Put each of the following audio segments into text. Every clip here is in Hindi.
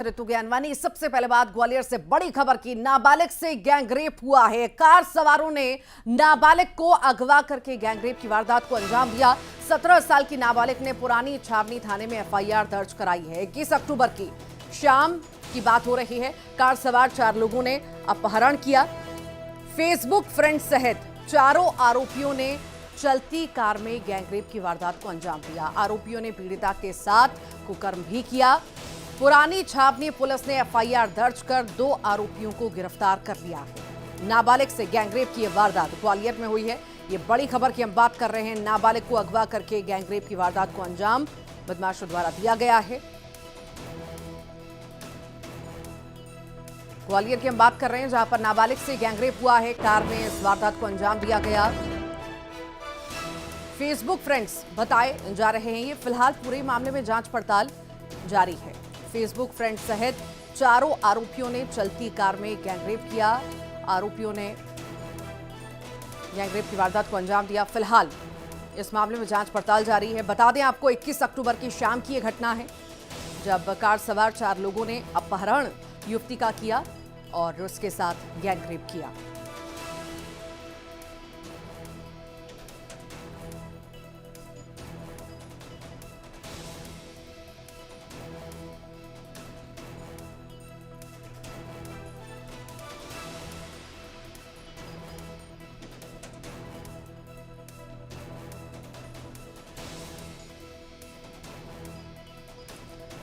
ऋतु ज्ञानवानी। सबसे पहले बात ग्वालियर से बड़ी खबर की। नाबालिग से गैंगरेप हुआ है। कार सवारों ने नाबालिग को अगवा करके गैंगरेप की वारदात को अंजाम दिया। 17 साल की नाबालिग ने पुरानी छावनी थाने में एफआईआर दर्ज कराई है। 21 अक्टूबर की शाम की बात हो रही है। कार सवार 4 लोगों ने अपहरण किया। फेसबुक फ्रेंड सहित चारों आरोपियों ने चलती कार में गैंगरेप की वारदात को अंजाम दिया। आरोपियों ने पीड़िता के साथ कुकर्म भी किया। पुरानी छावनी पुलिस ने एफआईआर दर्ज कर 2 आरोपियों को गिरफ्तार कर लिया है। नाबालिग से गैंगरेप की वारदात ग्वालियर में हुई है। ये बड़ी खबर की हम बात कर रहे हैं। नाबालिग को अगवा करके गैंगरेप की वारदात को अंजाम बदमाशों द्वारा दिया गया है। ग्वालियर की हम बात कर रहे हैं, जहां पर नाबालिग से गैंगरेप हुआ है। कार में इस वारदात को अंजाम दिया गया। फेसबुक फ्रेंड्स बताए जा रहे हैं। ये फिलहाल पूरे मामले में जांच पड़ताल जारी है। फेसबुक फ्रेंड सहित चारों आरोपियों ने चलती कार में गैंगरेप किया। आरोपियों ने गैंगरेप की वारदात को अंजाम दिया। फिलहाल इस मामले में जांच पड़ताल जारी है। बता दें आपको, 21 अक्टूबर की शाम की यह घटना है, जब कार सवार 4 लोगों ने अपहरण युवती का किया और उसके साथ गैंगरेप किया।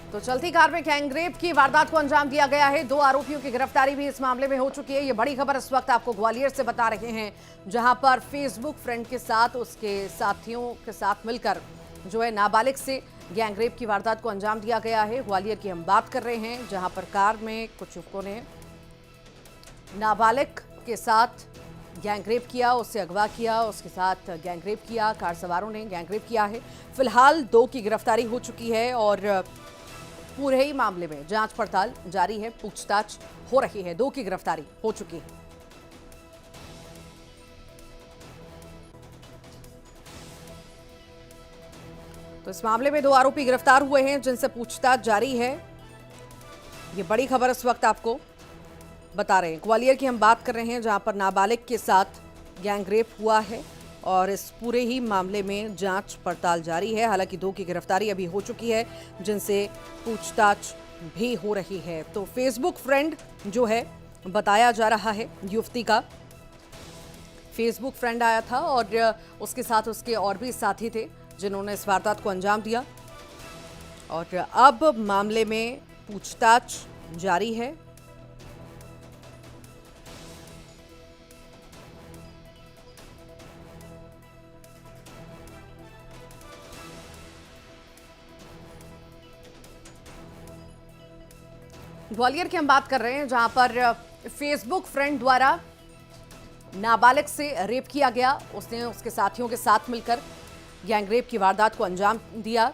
तो चलती कार में गैंगरेप की वारदात को अंजाम दिया गया है। 2 आरोपियों की गिरफ्तारी भी इस मामले में हो चुकी है। ये बड़ी खबर इस वक्त आपको ग्वालियर से बता रहे हैं, जहां पर फेसबुक फ्रेंड के साथ उसके साथियों के साथ मिलकर जो है नाबालिग से गैंगरेप की वारदात को अंजाम दिया गया है। ग्वालियर की हम बात कर रहे हैं, जहां पर कार में कुछ युवकों ने नाबालिग के साथ गैंगरेप किया, उससे अगवा किया, उसके साथ गैंगरेप किया। कार सवारों ने गैंगरेप किया है। फिलहाल 2 की गिरफ्तारी हो चुकी है और पूरे ही मामले में जांच पड़ताल जारी है। पूछताछ हो रही है। 2 की गिरफ्तारी हो चुकी है। तो इस मामले में 2 आरोपी गिरफ्तार हुए हैं, जिनसे पूछताछ जारी है। ये बड़ी खबर इस वक्त आपको बता रहे हैं। ग्वालियर की हम बात कर रहे हैं, जहां पर नाबालिग के साथ गैंगरेप हुआ है और इस पूरे ही मामले में जांच पड़ताल जारी है। हालांकि 2 की गिरफ्तारी अभी हो चुकी है, जिनसे पूछताछ भी हो रही है। तो फेसबुक फ्रेंड जो है, बताया जा रहा है युवती का फेसबुक फ्रेंड आया था और उसके साथ उसके और भी साथी थे, जिन्होंने इस वारदात को अंजाम दिया। और अब मामले में पूछताछ जारी है। ग्वालियर की हम बात कर रहे हैं, जहां पर फेसबुक फ्रेंड द्वारा नाबालिग से रेप किया गया। उसने उसके साथियों के साथ मिलकर गैंगरेप की वारदात को अंजाम दिया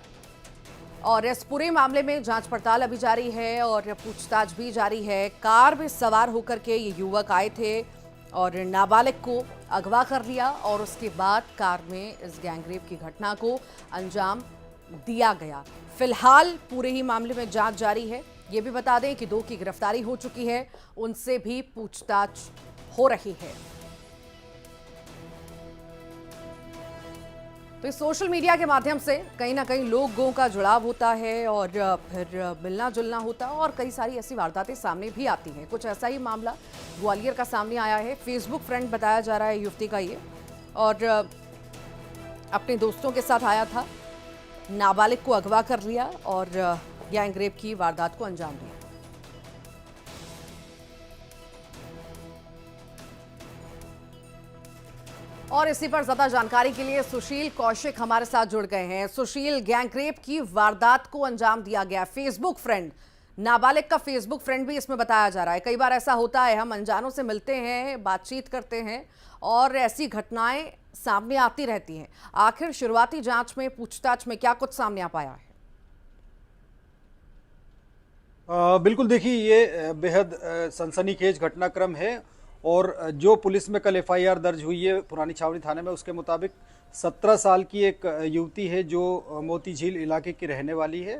और इस पूरे मामले में जांच पड़ताल अभी जारी है और पूछताछ भी जारी है। कार में सवार होकर के ये युवक आए थे और नाबालिग को अगवा कर लिया और उसके बाद कार में इस गैंगरेप की घटना को अंजाम दिया गया। फिलहाल पूरे ही मामले में जांच जारी है। ये भी बता दें कि 2 की गिरफ्तारी हो चुकी है, उनसे भी पूछताछ हो रही है। तो इस सोशल मीडिया के माध्यम से कहीं ना कहीं लोगों का जुड़ाव होता है और फिर मिलना जुलना होता है और कई सारी ऐसी वारदातें सामने भी आती हैं। कुछ ऐसा ही मामला ग्वालियर का सामने आया है। फेसबुक फ्रेंड बताया जा रहा है युवती का ये, और अपने दोस्तों के साथ आया था, नाबालिग को अगवा कर लिया और गैंगरेप की वारदात को अंजाम दिया। और इसी पर ज्यादा जानकारी के लिए सुशील कौशिक हमारे साथ जुड़ गए हैं। सुशील, गैंगरेप की वारदात को अंजाम दिया गया। फेसबुक फ्रेंड, नाबालिग का फेसबुक फ्रेंड भी इसमें बताया जा रहा है। कई बार ऐसा होता है, हम अनजानों से मिलते हैं, बातचीत करते हैं और ऐसी घटनाएं सामने आती रहती हैं। आखिर शुरुआती जांच में, पूछताछ में क्या कुछ सामने आ पाया है? बिल्कुल, देखिए ये बेहद सनसनीखेज घटनाक्रम है और जो पुलिस में कल एफआईआर दर्ज हुई है पुरानी छावनी थाने में, उसके मुताबिक 17 साल की एक युवती है जो मोती झील इलाके की रहने वाली है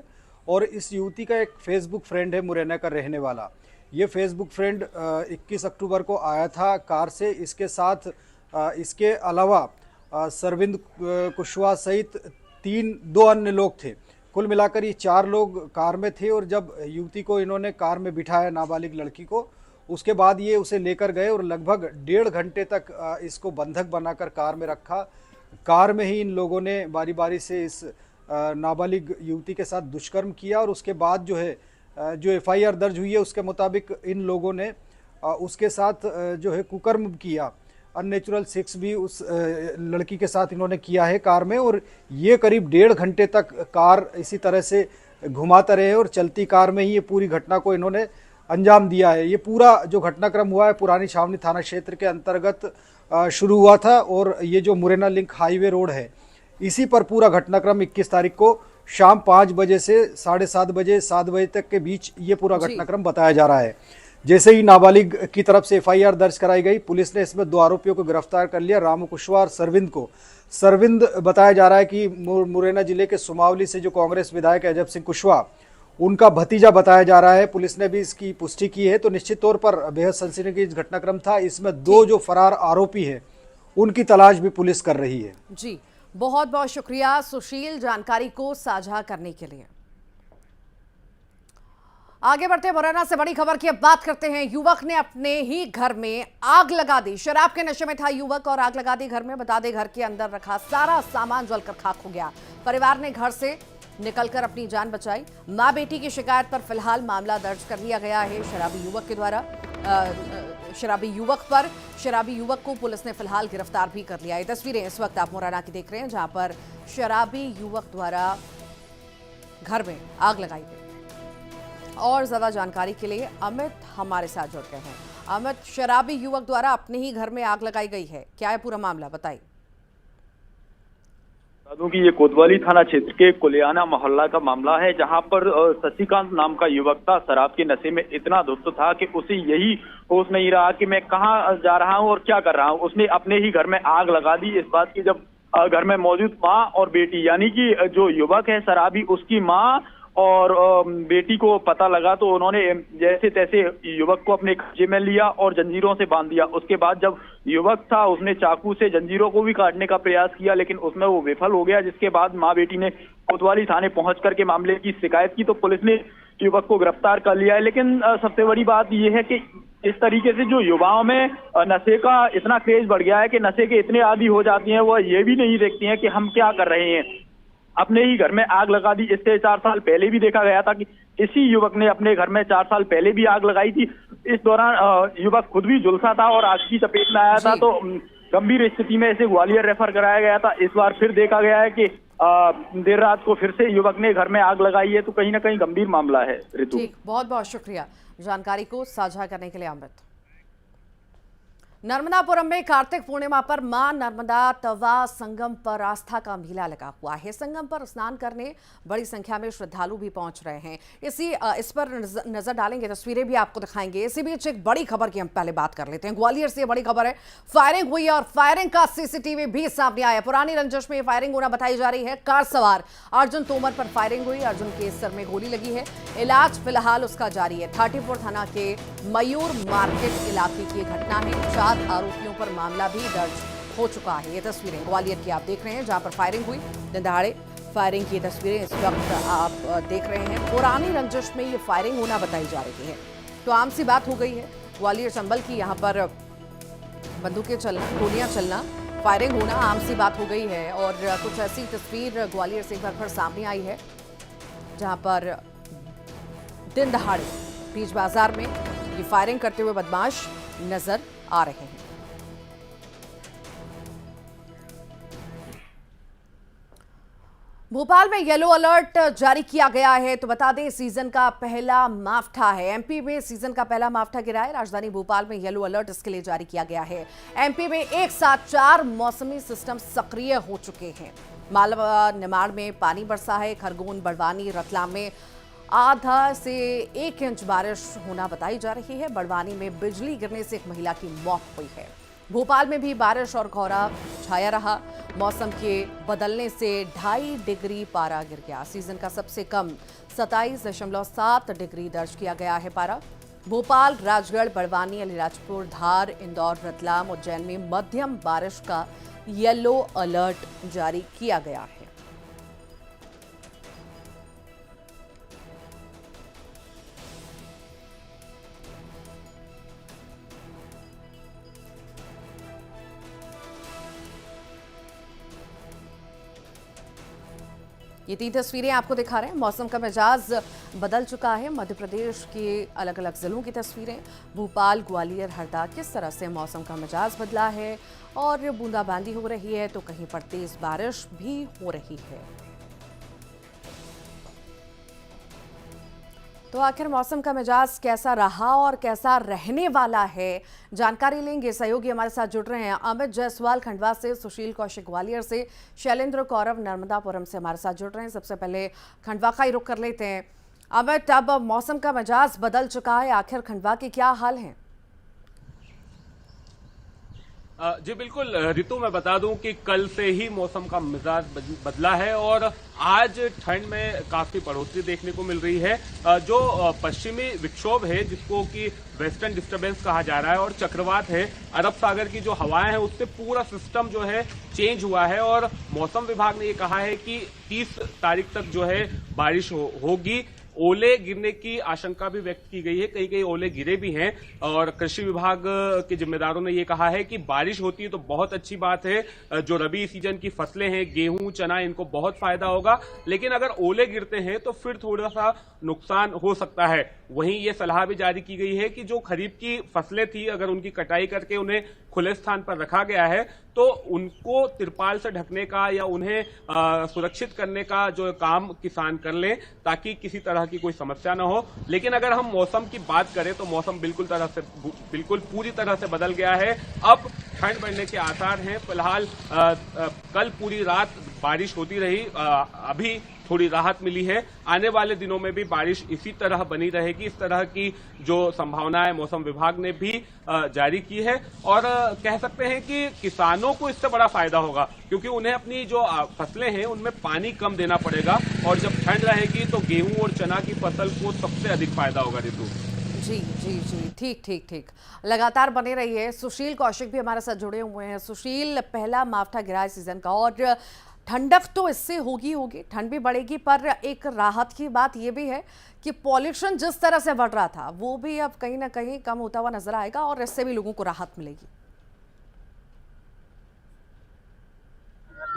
और इस युवती का एक फेसबुक फ्रेंड है मुरैना का रहने वाला। ये फेसबुक फ्रेंड 21 अक्टूबर को आया था कार से। इसके साथ इसके अलावा सरविंद कुशवाहा सहित दो अन्य लोग थे। कुल मिलाकर ये 4 लोग कार में थे और जब युवती को इन्होंने कार में बिठाया, नाबालिग लड़की को, उसके बाद ये उसे लेकर गए और लगभग 1.5 घंटे तक इसको बंधक बनाकर कार में रखा। कार में ही इन लोगों ने बारी बारी से इस नाबालिग युवती के साथ दुष्कर्म किया और उसके बाद जो एफआईआर दर्ज हुई है उसके मुताबिक इन लोगों ने उसके साथ जो है कुकर्म किया, अननेचुरल सेक्स भी उस लड़की के साथ इन्होंने किया है कार में। और ये करीब 1.5 घंटे तक कार इसी तरह से घुमाते रहे और चलती कार में ही ये पूरी घटना को इन्होंने अंजाम दिया है। ये पूरा जो घटनाक्रम हुआ है पुरानी छावनी थाना क्षेत्र के अंतर्गत शुरू हुआ था और ये जो मुरैना लिंक हाईवे रोड है इसी पर पूरा घटनाक्रम 21 तारीख को शाम 5 बजे से 7:30 बजे 7 बजे तक के बीच ये पूरा घटनाक्रम बताया जा रहा है। जैसे ही नाबालिग की तरफ से एफआईआर दर्ज कराई गई, पुलिस ने इसमें 2 आरोपियों को गिरफ्तार कर लिया, रामू कुशवाहा और सरविंद को। सरविंद बताया जा रहा है कि मुरैना जिले के सुमावली से जो कांग्रेस विधायक अजब सिंह कुशवाहा, उनका भतीजा बताया जा रहा है। पुलिस ने भी इसकी पुष्टि की है। तो निश्चित तौर पर बेहद सनसनीखेज घटनाक्रम था। इसमें 2 जो फरार आरोपी हैं उनकी तलाश भी पुलिस कर रही है। जी, बहुत बहुत शुक्रिया सुशील जानकारी को साझा करने के लिए। आगे बढ़ते हैं, मुरैना से बड़ी खबर की अब बात करते हैं। युवक ने अपने ही घर में आग लगा दी। शराब के नशे में था युवक और आग लगा दी घर में। बता दें, घर के अंदर रखा सारा सामान जलकर खाक हो गया। परिवार ने घर से निकलकर अपनी जान बचाई। मां बेटी की शिकायत पर फिलहाल मामला दर्ज कर लिया गया है शराबी युवक के द्वारा। शराबी युवक को पुलिस ने फिलहाल गिरफ्तार भी कर लिया है। तस्वीरें इस वक्त आप मुरैना की देख रहे हैं, जहां पर शराबी युवक द्वारा घर में आग लगाई गई। और ज्यादा जानकारी के लिए अमित हमारे साथ जुड़ गए हैं। अमित, शराबी युवक द्वारा अपने ही घर में आग लगाई गई है, क्या है पूरा मामला, बताइए। बता दूं कि ये कोतवाली थाना क्षेत्र के कुलियाना मोहल्ला का मामला है, जहां पर शशिकांत नाम का युवक था। शराब के नशे में इतना धुत था कि उसे यही होश नहीं रहा कि मैं कहां जा रहा हूं और क्या कर रहा हूं। उसने अपने ही घर में आग लगा दी। इस बात की जब घर में मौजूद मां और बेटी, यानी कि जो युवक है शराबी, उसकी मां और बेटी को पता लगा तो उन्होंने जैसे तैसे युवक को अपने कब्जे में लिया और जंजीरों से बांध दिया। उसके बाद जब युवक था उसने चाकू से जंजीरों को भी काटने का प्रयास किया, लेकिन उसमें वो विफल हो गया। जिसके बाद मां बेटी ने कोतवाली थाने पहुंच करके मामले की शिकायत की तो पुलिस ने युवक को गिरफ्तार कर लिया है। लेकिन सबसे बड़ी बात यह है कि इस तरीके से जो युवाओं में नशे का इतना क्रेज बढ़ गया है कि नशे के इतने आदी हो जाती हैं, वह ये भी नहीं देखती हैं कि हम क्या कर रहे हैं। अपने ही घर में आग लगा दी। इससे 4 साल पहले भी देखा गया था कि इसी युवक ने अपने घर में 4 साल पहले भी आग लगाई थी। इस दौरान युवक खुद भी झुलसा था और आग की चपेट में आया था, तो गंभीर स्थिति में इसे ग्वालियर रेफर कराया गया था। इस बार फिर देखा गया है कि देर रात को फिर से युवक ने घर में आग लगाई है, तो कहीं ना कहीं गंभीर मामला है। ऋतु, ठीक, बहुत बहुत शुक्रिया जानकारी को साझा करने के लिए अमित। नर्मदापुरम में कार्तिक पूर्णिमा पर मां नर्मदा तवा संगम पर आस्था का मेला लगा हुआ है। संगम पर स्नान करने बड़ी संख्या में श्रद्धालु भी पहुंच रहे हैं। इस पर नजर डालेंगे, तस्वीरें भी आपको दिखाएंगे। इसी बीच एक बड़ी खबर की हम पहले बात कर लेते हैं। ग्वालियर से बड़ी खबर है, फायरिंग हुई है और फायरिंग का सीसीटीवी भी सामने आया। पुरानी रंजिश में फायरिंग होना बताई जा रही है। कार सवार अर्जुन तोमर पर फायरिंग हुई। अर्जुन के सर में गोली लगी है। इलाज फिलहाल उसका जारी है। 34 थाना के मयूर मार्केट इलाके की घटना है। 4 आरोपियों पर मामला भी दर्ज हो चुका है। ये तस्वीरें ग्वालियर की आप देख रहे हैं, जहां पर फायरिंग हुई। दिन दहाड़े फायरिंग की तस्वीरें इस वक्त आप देख रहे हैं। पुरानी रंजिश में ये फायरिंग होना बताई जा रही है, तो आम सी बात हो गई है ग्वालियर चंबल की। यहाँ पर बंदूकें चलना, गोलियां चलना, फायरिंग होना आम सी बात हो गई है। और कुछ ऐसी तस्वीर ग्वालियर से एक बार फिर सामने आई है, जहां पर दिन दहाड़े बीच बाजार में ये फायरिंग करते हुए बदमाश नजर आ रहे हैं। भोपाल में येलो अलर्ट जारी किया गया है। तो बता दें, सीजन का पहला मावठा है। एमपी में सीजन का पहला मावठा गिरा है। राजधानी भोपाल में येलो अलर्ट इसके लिए जारी किया गया है। एमपी में एक साथ 4 मौसमी सिस्टम सक्रिय हो चुके हैं। मालवा निमाड़ में पानी बरसा है। खरगोन, बड़वानी, रतलाम में आधा से 1 इंच बारिश होना बताई जा रही है। बड़वानी में बिजली गिरने से एक महिला की मौत हुई है। भोपाल में भी बारिश और कोहरा छाया रहा। मौसम के बदलने से 2.5 डिग्री पारा गिर गया। सीजन का सबसे कम 27.7 डिग्री दर्ज किया गया है पारा। भोपाल, राजगढ़, बड़वानी, अलीराजपुर, धार, इंदौर, रतलाम, उज्जैन में मध्यम बारिश का येलो अलर्ट जारी किया गया है। ये 3 तस्वीरें आपको दिखा रहे हैं। मौसम का मिजाज बदल चुका है। मध्य प्रदेश के अलग अलग जिलों की तस्वीरें, भोपाल, ग्वालियर, हरदा, किस तरह से मौसम का मिजाज बदला है और बूंदाबांदी हो रही है तो कहीं पर तेज बारिश भी हो रही है। तो आखिर मौसम का मिजाज कैसा रहा और कैसा रहने वाला है, जानकारी लेंगे। सहयोगी हमारे साथ जुड़ रहे हैं अमित जायसवाल खंडवा से, सुशील कौशिक ग्वालियर से, शैलेंद्र कौरव नर्मदापुरम से हमारे साथ जुड़ रहे हैं। सबसे पहले खंडवा का ही रुख कर लेते हैं। अमित, अब मौसम का मिजाज बदल चुका है, आखिर खंडवा के क्या हाल हैं? जी बिल्कुल ऋतु, मैं बता दूं कि कल से ही मौसम का मिजाज बदला है और आज ठंड में काफी बढ़ोतरी देखने को मिल रही है। जो पश्चिमी विक्षोभ है, जिसको कि वेस्टर्न डिस्टर्बेंस कहा जा रहा है, और चक्रवात है, अरब सागर की जो हवाएं हैं, उससे पूरा सिस्टम जो है चेंज हुआ है। और मौसम विभाग ने ये कहा है कि 30 तारीख तक जो है बारिश होगी। ओले गिरने की आशंका भी व्यक्त की गई है, कई कई ओले गिरे भी हैं। और कृषि विभाग के जिम्मेदारों ने यह कहा है कि बारिश होती है तो बहुत अच्छी बात है। जो रबी सीजन की फसलें हैं, गेहूं, चना, इनको बहुत फायदा होगा। लेकिन अगर ओले गिरते हैं तो फिर थोड़ा सा नुकसान हो सकता है। वहीं ये सलाह भी जारी की गई है कि जो खरीफ की फसलें थी, अगर उनकी कटाई करके उन्हें खुले स्थान पर रखा गया है तो उनको तिरपाल से ढकने का या उन्हें सुरक्षित करने का जो काम किसान कर लें, ताकि किसी तरह की कोई समस्या ना हो। लेकिन अगर हम मौसम की बात करें तो मौसम बिल्कुल पूरी तरह से बदल गया है। अब ठंड बढ़ने के आसार हैं। फिलहाल कल पूरी रात बारिश होती रही, अभी थोड़ी राहत मिली है। आने वाले दिनों में भी बारिश इसी तरह बनी रहेगी, इस तरह की जो संभावनाएं मौसम विभाग ने भी जारी की है। और कह सकते हैं कि किसानों को इससे बड़ा फायदा होगा, क्योंकि उन्हें अपनी जो फसलें हैं उनमें पानी कम देना पड़ेगा। और जब ठंड रहेगी तो गेहूं और चना की फसल को सबसे अधिक फायदा होगा। ऋतु जी जी जी, ठीक, लगातार बने रहिए। सुशील कौशिक भी हमारे साथ जुड़े हुए हैं। सुशील, पहला मावठा गिरा है सीजन का और ठंडक तो इससे होगी, ठंड भी बढ़ेगी, पर एक राहत की बात यह भी है कि पॉल्यूशन जिस तरह से बढ़ रहा था वो भी अब कहीं ना कहीं कम होता हुआ नजर आएगा और इससे भी लोगों को राहत मिलेगी।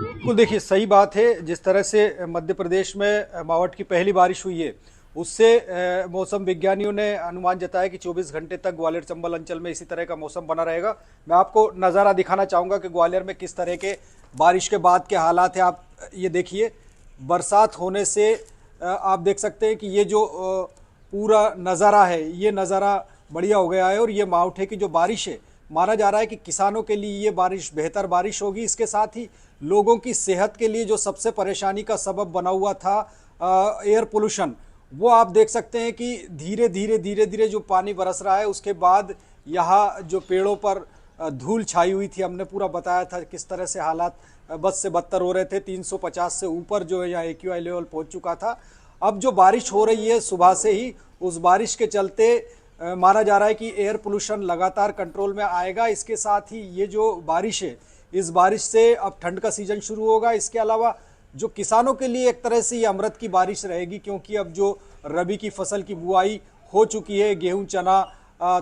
बिल्कुल, देखिए सही बात है। जिस तरह से मध्य प्रदेश में मावठ की पहली बारिश हुई है, उससे मौसम विज्ञानियों ने अनुमान जताया कि 24 घंटे तक ग्वालियर चंबल अंचल में इसी तरह का मौसम बना रहेगा। मैं आपको नज़ारा दिखाना चाहूँगा कि ग्वालियर में किस तरह के बारिश के बाद के हालात हैं। आप ये देखिए, बरसात होने से आप देख सकते हैं कि ये जो पूरा नज़ारा है, ये नज़ारा बढ़िया हो गया है। और ये मावठे की जो बारिश है, माना जा रहा है कि किसानों के लिए ये बारिश बेहतर बारिश होगी। इसके साथ ही लोगों की सेहत के लिए जो सबसे परेशानी का सबब बना हुआ था एयर पोल्यूशन, वो आप देख सकते हैं कि धीरे धीरे जो पानी बरस रहा है, उसके बाद यहाँ जो पेड़ों पर धूल छाई हुई थी, हमने पूरा बताया था किस तरह से हालात बद से बदतर हो रहे थे। 350 से ऊपर जो है यहाँ AQI लेवल पहुँच चुका था। अब जो बारिश हो रही है सुबह से ही, उस बारिश के चलते माना जा रहा है कि एयर पोल्यूशन लगातार कंट्रोल में आएगा। इसके साथ ही ये जो बारिश है, इस बारिश से अब ठंड का सीजन शुरू होगा। इसके अलावा जो किसानों के लिए एक तरह से ये अमृत की बारिश रहेगी, क्योंकि अब जो रबी की फसल की बुआई हो चुकी है, गेहूं, चना,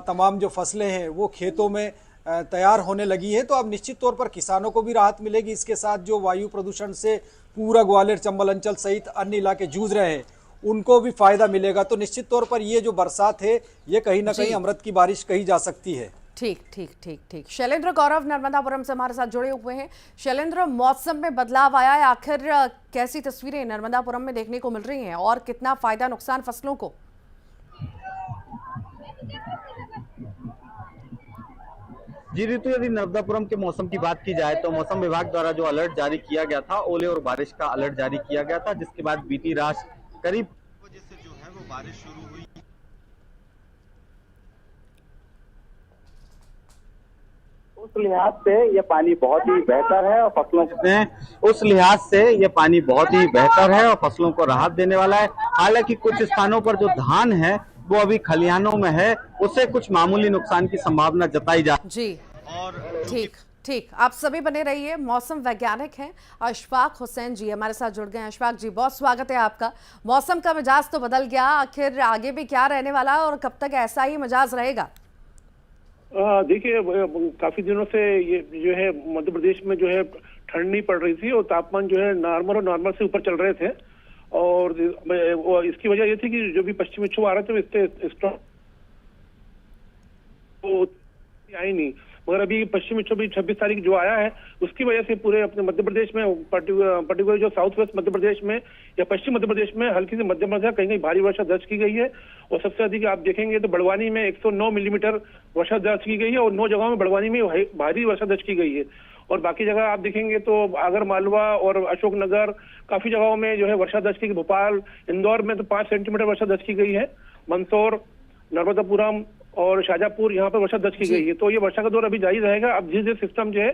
तमाम जो फसलें हैं वो खेतों में तैयार होने लगी है। तो अब निश्चित तौर पर किसानों को भी राहत मिलेगी। इसके साथ जो वायु प्रदूषण से पूरा ग्वालियर चंबल अंचल सहित अन्य इलाके जूझ रहे हैं, उनको भी फायदा मिलेगा। तो निश्चित तौर पर ये जो बरसात है, ये कहीं ना कहीं अमृत की बारिश कही जा सकती है। ठीक। शैलेंद्र कौरव नर्मदापुरम से हमारे साथ जुड़े हुए हैं। शैलेंद्र, मौसम में बदलाव आया है, आखिर कैसी तस्वीरें नर्मदापुरम में देखने को मिल रही हैं और कितना फायदा नुकसान फसलों को? जी ऋतु, यदि नर्मदापुरम के मौसम की बात की जाए तो मौसम विभाग द्वारा जो अलर्ट जारी किया गया था, ओले और बारिश का अलर्ट जारी किया गया था, जिसके बाद बीती रात करीब बजे से जो है वो बारिश शुरू हुई। उस लिहाज से ये पानी बहुत ही बेहतर है और फसलों को राहत देने वाला है। हालांकि कुछ स्थानों पर जो धान है वो अभी खलिहानों में है, उससे कुछ मामूली नुकसान की संभावना जताई जा। जी ठीक ठीक, आप सभी बने रहिए। मौसम वैज्ञानिक हैं अशफाक हुसैन जी हमारे साथ जुड़ गए हैं। अशफाक जी, बहुत स्वागत है आपका। मौसम का मिजाज तो बदल गया, आखिर आगे भी क्या रहने वाला है और कब तक ऐसा ही मिजाज रहेगा? देखिए, काफी दिनों से ये जो है मध्य प्रदेश में जो है ठंड नहीं पड़ रही थी और तापमान जो है नॉर्मल से ऊपर चल रहे थे। और इसकी वजह ये थी कि जो भी पश्चिमी विक्षोभ आ रहे थे इससे स्ट्रॉन्ग आई नहीं, मगर अभी पश्चिमी विक्षोभ 26 तारीख जो आया है उसकी वजह से पूरे अपने मध्य प्रदेश में पर्टिकुलर जो साउथ वेस्ट मध्य प्रदेश में या पश्चिम मध्य प्रदेश में हल्की से मध्यम वर्षा, कहीं कहीं भारी वर्षा दर्ज की गई है। और सबसे अधिक आप देखेंगे तो बड़वानी में 109 मिलीमीटर वर्षा दर्ज की गई है और 9 जगहों में बड़वानी में भारी वर्षा दर्ज की गई है। और बाकी जगह आप देखेंगे तो आगर मालवा और अशोकनगर काफी जगहों में जो है वर्षा दर्ज की गई। भोपाल, इंदौर में तो 5 सेंटीमीटर वर्षा दर्ज की गई है। मंदसौर, नर्मदापुरम और शाजापुर यहाँ पर वर्षा दर्ज की गई है। तो ये वर्षा का दौर अभी जारी रहेगा। अब धीरे सिस्टम जो है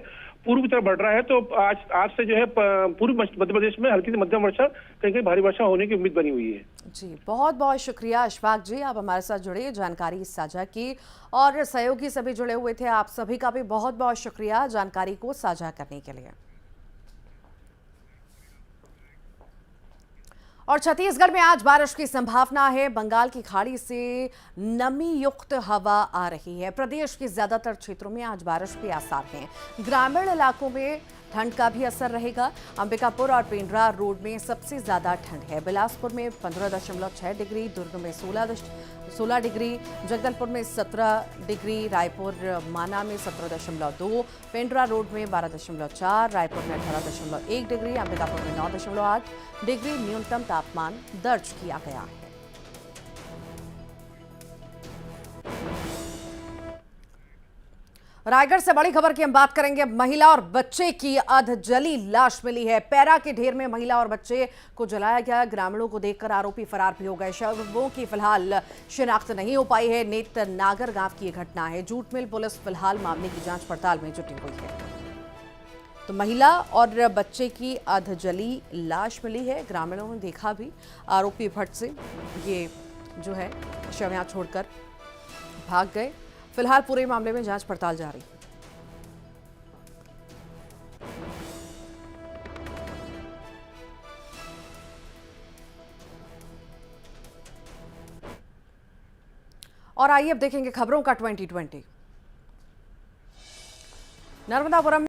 पूर्व की तरफ बढ़ रहा है, तो आज से जो है पूर्व मध्य प्रदेश में हल्की से मध्यम वर्षा, कहीं कहीं भारी वर्षा होने की उम्मीद बनी हुई है। जी, बहुत बहुत शुक्रिया अशफाक जी, आप हमारे साथ जुड़े, जानकारी साझा की और सहयोगी सभी जुड़े हुए थे। आप सभी का भी बहुत बहुत शुक्रिया जानकारी को साझा करने के लिए। और छत्तीसगढ़ में आज बारिश की संभावना है। बंगाल की खाड़ी से नमी युक्त हवा आ रही है। प्रदेश के ज्यादातर क्षेत्रों में आज बारिश के आसार हैं। ग्रामीण इलाकों में ठंड का भी असर रहेगा। अंबिकापुर और पेंड्रा रोड में सबसे ज्यादा ठंड है। बिलासपुर में 15.6 डिग्री, दुर्ग में 16 डिग्री, जगदलपुर में 17 डिग्री, रायपुर माना में 17.2, पेंड्रा रोड में 12.4, रायपुर में 18.1 डिग्री, अंबिकापुर में 9.8 डिग्री न्यूनतम तापमान दर्ज किया गया है। रायगढ़ से बड़ी खबर की हम बात करेंगे। महिला और बच्चे की अधजली लाश मिली है। पैरा के ढेर में महिला और बच्चे को जलाया गया। ग्रामीणों को देखकर आरोपी फरार भी हो गए। शवों की फिलहाल शिनाख्त नहीं हो पाई है। नेत्र नागर गांव की घटना है। जूट मिल पुलिस फिलहाल मामले की जांच पड़ताल में जुटी हुई है। तो महिला और बच्चे की अधजली लाश मिली है। ग्रामीणों ने देखा भी। आरोपी भट्ट से ये जो है शव यहाँ छोड़कर भाग गए। फिलहाल पूरे मामले में जांच पड़ताल जारी है। और आइए अब देखेंगे खबरों का 2020। नर्मदापुरम